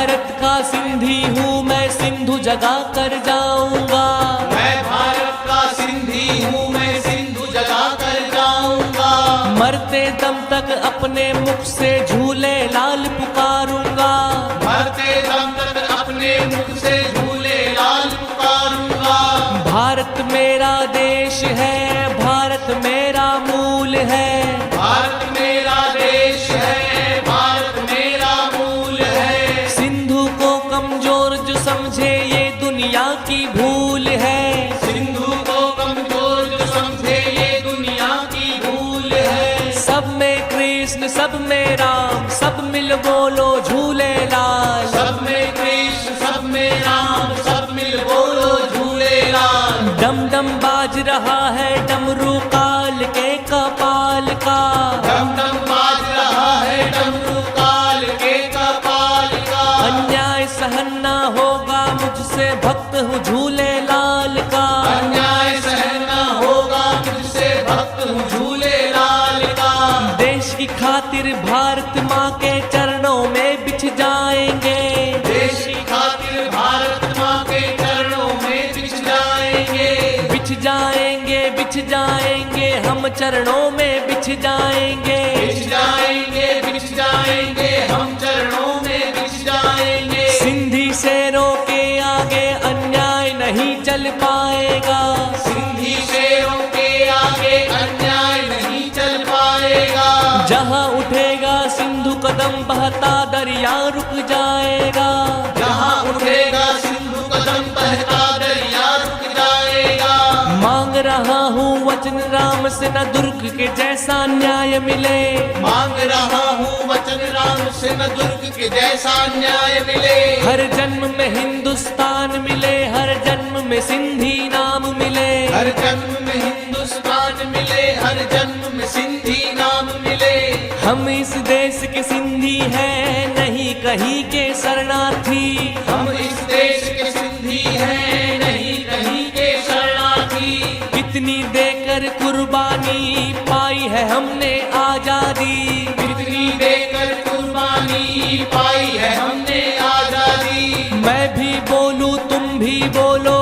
भारत का सिंधी हूँ मैं, सिंधु जगा कर जाऊंगा। मैं भारत का सिंधी हूँ, मैं सिंधु जगा कर जाऊंगा। मरते दम तक अपने मुख से झूले लाल पुकारूंगा। मरते दम तक अपने मुख से झूले लाल पुकारूंगा। भारत मेरा देश है, भारत मेरा मूल है। भारत मेरा देश है, भारत मेरा मूल है। सिंधु को कमजोर जो समझे ये दुनिया की भूल है। सिंधु को कमजोर जो समझे ये दुनिया की भूल है। सब में कृष्ण सब में राम, सब मिल बोलो झूले लाल। सब में कृष्ण सब में राम, सब मिल बोलो झूले लाल। डम डम बाज रहा है डमरू काल के कपाल का। डम डम बाज रहा है डमरू काल के कपाल का। अन्याय सहन न होगा मुझसे, भक्त हूँ झूले लाल का। अन्याय सहना होगा मुझसे, भक्त हूँ झूले लाल का। देश की खातिर भारत माँ के चरणों में बिछ जाएंगे। देश की खातिर भारत माँ के चरणों में बिछ जाएंगे। बिछ जाएंगे बिछ जाएंगे हम चरणों में बिछ जाएंगे। बिछ जाएंगे बिछ जाएंगे हम चरणों में बिछ जाएंगे। सिंधी शेरों के आगे अन्याय नहीं चल पाएगा। सिंधी शेरों के आगे अन्याय नहीं चल पाएगा। जहाँ उठेगा सिंधु कदम बहता दरिया रुक जाएगा। जहाँ उठेगा सिंधु कदम बहता दरिया रुक जाएगा। मांग रहा हूँ वचन राम से न दुर्ग के जैसा न्याय मिले। मांग रहा हूँ वचन राम से न दुर्ग के जैसा न्याय मिले। हर जन्म में हिंदुस्तान मिले, हर जन्म में सिंधी नाम मिले। हर जन्म में हिंदुस्तान मिले, हर जन्म में सिंधी नाम मिले। हम इस देश के सिंधी हैं, नहीं कहीं के शरणार्थी। हम इस देश के सिंधी हैं, नहीं कहीं के शरणार्थी। कितनी देकर कुर्बानी पाई है हमने आजादी। कितनी देकर कुर्बानी पाई है हमने आजादी। मैं भी बोलूं तुम भी बोलो,